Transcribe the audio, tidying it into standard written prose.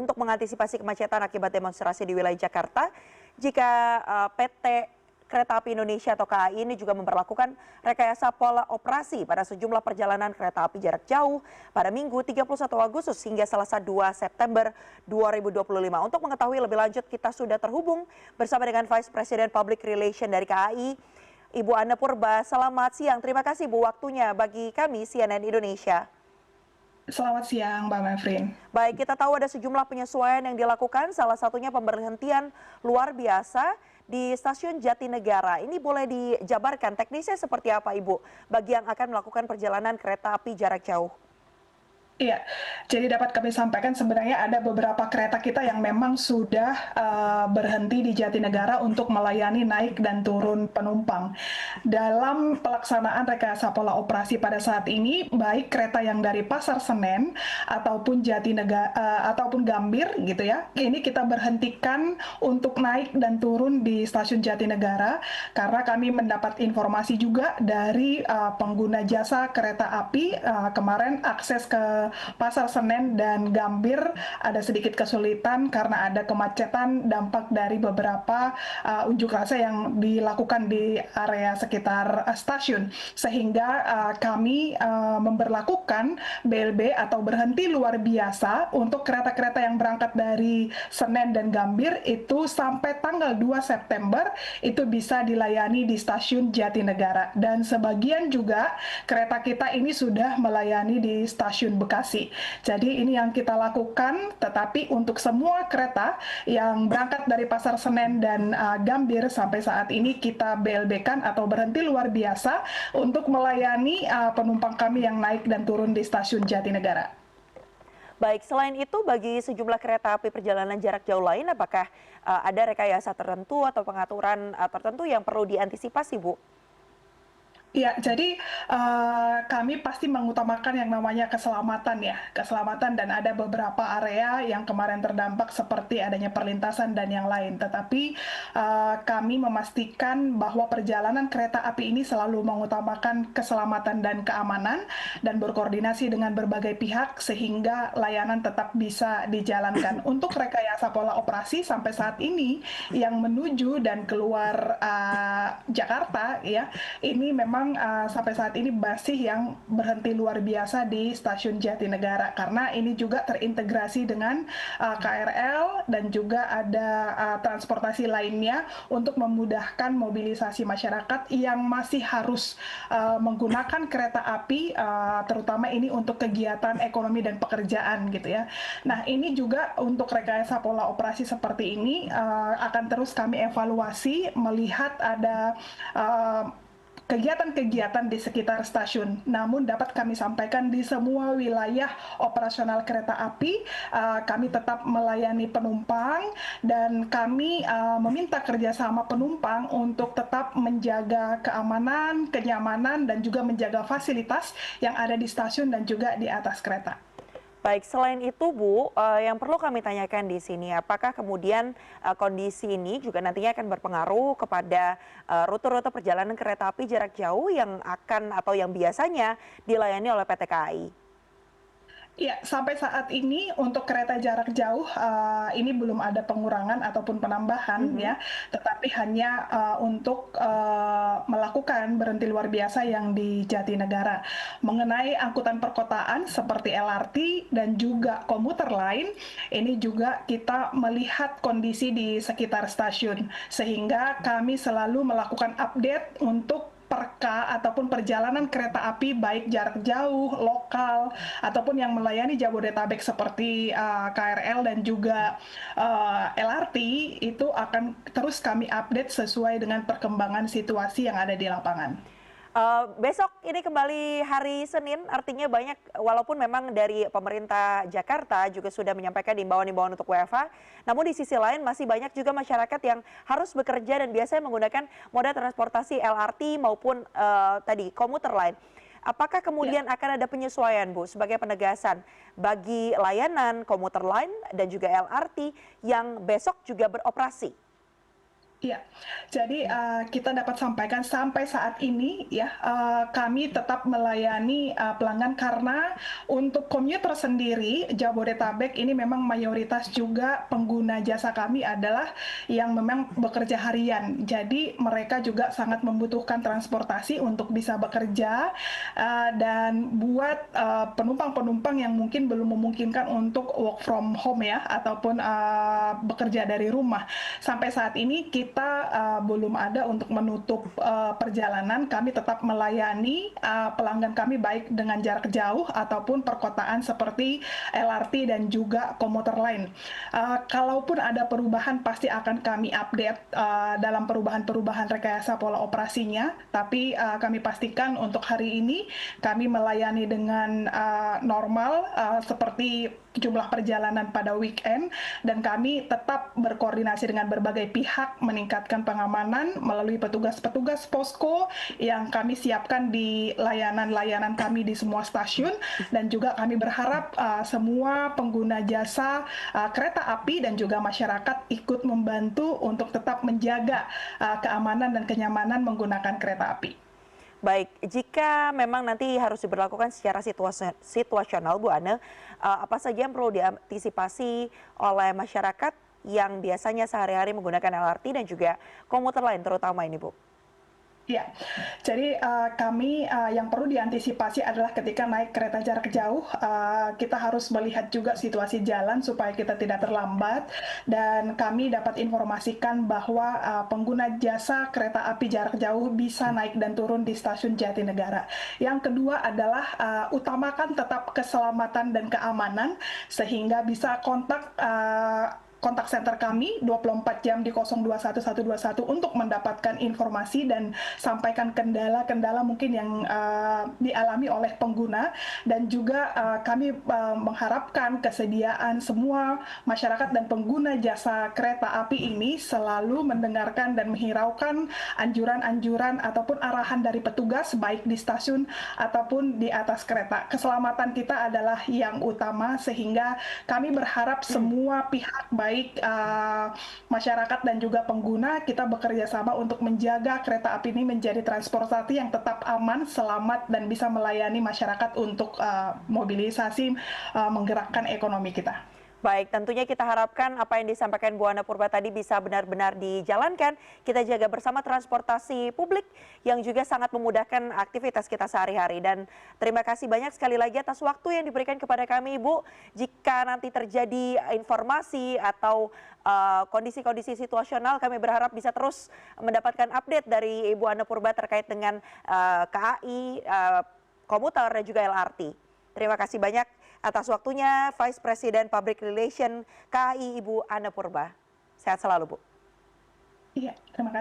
Untuk mengantisipasi kemacetan akibat demonstrasi di wilayah Jakarta, jika PT Kereta Api Indonesia atau KAI ini juga memperlakukan rekayasa pola operasi pada sejumlah perjalanan kereta api jarak jauh pada Minggu 31 Agustus hingga Selasa 2 September 2025. Untuk mengetahui lebih lanjut, kita sudah terhubung bersama dengan Vice President Public Relation dari KAI, Ibu Anna Purba. Selamat siang, terima kasih Bu waktunya bagi kami CNN Indonesia. Selamat siang, Mbak Mevrin. Baik, kita tahu ada sejumlah penyesuaian yang dilakukan, salah satunya pemberhentian luar biasa di stasiun Jatinegara. Ini boleh dijabarkan teknisnya seperti apa, Ibu, bagi yang akan melakukan perjalanan kereta api jarak jauh? Iya, jadi dapat kami sampaikan sebenarnya ada beberapa kereta kita yang memang sudah berhenti di Jatinegara untuk melayani naik dan turun penumpang. Dalam pelaksanaan rekayasa pola operasi pada saat ini, baik kereta yang dari Pasar Senen ataupun ataupun Gambir gitu ya, ini kita berhentikan untuk naik dan turun di stasiun Jatinegara karena kami mendapat informasi juga dari pengguna jasa kereta api kemarin akses ke Pasar Senen dan Gambir ada sedikit kesulitan karena ada kemacetan dampak dari beberapa unjuk rasa yang dilakukan di area sekitar stasiun, sehingga kami memberlakukan BLB atau berhenti luar biasa untuk kereta-kereta yang berangkat dari Senen dan Gambir itu sampai tanggal 2 September itu bisa dilayani di stasiun Jatinegara, dan sebagian juga kereta kita ini sudah melayani di stasiun Bekasi. Jadi ini yang kita lakukan, tetapi untuk semua kereta yang berangkat dari Pasar Senen dan Gambir sampai saat ini kita BLB-kan atau berhenti luar biasa untuk melayani penumpang kami yang naik dan turun di stasiun Jatinegara. Baik, selain itu bagi sejumlah kereta api perjalanan jarak jauh lain, apakah ada rekayasa tertentu atau pengaturan tertentu yang perlu diantisipasi, Bu? Ya, jadi kami pasti mengutamakan yang namanya keselamatan ya, keselamatan, dan ada beberapa area yang kemarin terdampak seperti adanya perlintasan dan yang lain. Tetapi kami memastikan bahwa perjalanan kereta api ini selalu mengutamakan keselamatan dan keamanan dan berkoordinasi dengan berbagai pihak sehingga layanan tetap bisa dijalankan. Untuk rekayasa pola operasi sampai saat ini yang menuju dan keluar Jakarta ya, ini memang sampai saat ini masih yang berhenti luar biasa di stasiun Jatinegara karena ini juga terintegrasi dengan KRL dan juga ada transportasi lainnya untuk memudahkan mobilisasi masyarakat yang masih harus menggunakan kereta api, terutama ini untuk kegiatan ekonomi dan pekerjaan gitu ya. Nah, ini juga untuk rekayasa pola operasi seperti ini akan terus kami evaluasi melihat ada kegiatan-kegiatan di sekitar stasiun. Namun dapat kami sampaikan di semua wilayah operasional kereta api, kami tetap melayani penumpang dan kami meminta kerjasama penumpang untuk tetap menjaga keamanan, kenyamanan, dan juga menjaga fasilitas yang ada di stasiun dan juga di atas kereta. Baik, selain itu Bu, yang perlu kami tanyakan di sini, apakah kemudian kondisi ini juga nantinya akan berpengaruh kepada rute-rute perjalanan kereta api jarak jauh yang akan atau yang biasanya dilayani oleh PT KAI? Ya, sampai saat ini untuk kereta jarak jauh ini belum ada pengurangan ataupun penambahan ya, tetapi hanya untuk melakukan berhenti luar biasa yang di Jatinegara. Mengenai angkutan perkotaan seperti LRT dan juga komuter lain, ini juga kita melihat kondisi di sekitar stasiun, sehingga kami selalu melakukan update untuk perka ataupun perjalanan kereta api baik jarak jauh, lokal, ataupun yang melayani Jabodetabek seperti KRL dan juga LRT, itu akan terus kami update sesuai dengan perkembangan situasi yang ada di lapangan. Besok ini kembali hari Senin, artinya banyak, walaupun memang dari pemerintah Jakarta juga sudah menyampaikan imbauan-imbauan untuk WFH, namun di sisi lain masih banyak juga masyarakat yang harus bekerja dan biasanya menggunakan moda transportasi LRT maupun tadi komuter lain. Apakah kemudian akan ada penyesuaian, Bu, sebagai penegasan bagi layanan komuter lain dan juga LRT yang besok juga beroperasi? Iya, jadi kita dapat sampaikan sampai saat ini ya, kami tetap melayani pelanggan karena untuk komuter sendiri Jabodetabek ini memang mayoritas juga pengguna jasa kami adalah yang memang bekerja harian. Jadi mereka juga sangat membutuhkan transportasi untuk bisa bekerja, dan buat penumpang-penumpang yang mungkin belum memungkinkan untuk work from home ya, ataupun bekerja dari rumah. Sampai saat ini kita belum ada untuk menutup perjalanan. Kami tetap melayani pelanggan kami baik dengan jarak jauh ataupun perkotaan seperti LRT dan juga komuter lain. Kalaupun ada perubahan pasti akan kami update dalam perubahan-perubahan rekayasa pola operasinya. Tapi kami pastikan untuk hari ini kami melayani dengan normal seperti jumlah perjalanan pada weekend, dan kami tetap berkoordinasi dengan berbagai pihak meningkatkan pengamanan melalui petugas-petugas posko yang kami siapkan di layanan-layanan kami di semua stasiun, dan juga kami berharap semua pengguna jasa kereta api dan juga masyarakat ikut membantu untuk tetap menjaga keamanan dan kenyamanan menggunakan kereta api. Baik, jika memang nanti harus diberlakukan secara situasional, Bu Ane, apa saja yang perlu diantisipasi oleh masyarakat yang biasanya sehari-hari menggunakan LRT dan juga komuter lain terutama ini, Bu? Ya, jadi kami yang perlu diantisipasi adalah ketika naik kereta jarak jauh, kita harus melihat juga situasi jalan supaya kita tidak terlambat, dan kami dapat informasikan bahwa pengguna jasa kereta api jarak jauh bisa naik dan turun di stasiun Jatinegara. Yang kedua adalah utamakan tetap keselamatan dan keamanan sehingga bisa kontak center kami 24 jam di 021121 untuk mendapatkan informasi dan sampaikan kendala-kendala mungkin yang dialami oleh pengguna, dan juga kami mengharapkan kesediaan semua masyarakat dan pengguna jasa kereta api ini selalu mendengarkan dan menghiraukan anjuran-anjuran ataupun arahan dari petugas baik di stasiun ataupun di atas kereta. Keselamatan kita adalah yang utama, sehingga kami berharap semua pihak baik masyarakat dan juga pengguna kita bekerja sama untuk menjaga kereta api ini menjadi transportasi yang tetap aman, selamat, dan bisa melayani masyarakat untuk mobilisasi menggerakkan ekonomi kita. Baik, tentunya kita harapkan apa yang disampaikan Bu Ana Purba tadi bisa benar-benar dijalankan. Kita jaga bersama transportasi publik yang juga sangat memudahkan aktivitas kita sehari-hari. Dan terima kasih banyak sekali lagi atas waktu yang diberikan kepada kami, Ibu. Jika nanti terjadi informasi atau kondisi-kondisi situasional, kami berharap bisa terus mendapatkan update dari Ibu Ana Purba terkait dengan KAI, komuter, dan juga LRT. Terima kasih banyak atas waktunya, Vice President Public Relation KAI Ibu Ana Purba. Sehat selalu, Bu. Iya, terima kasih.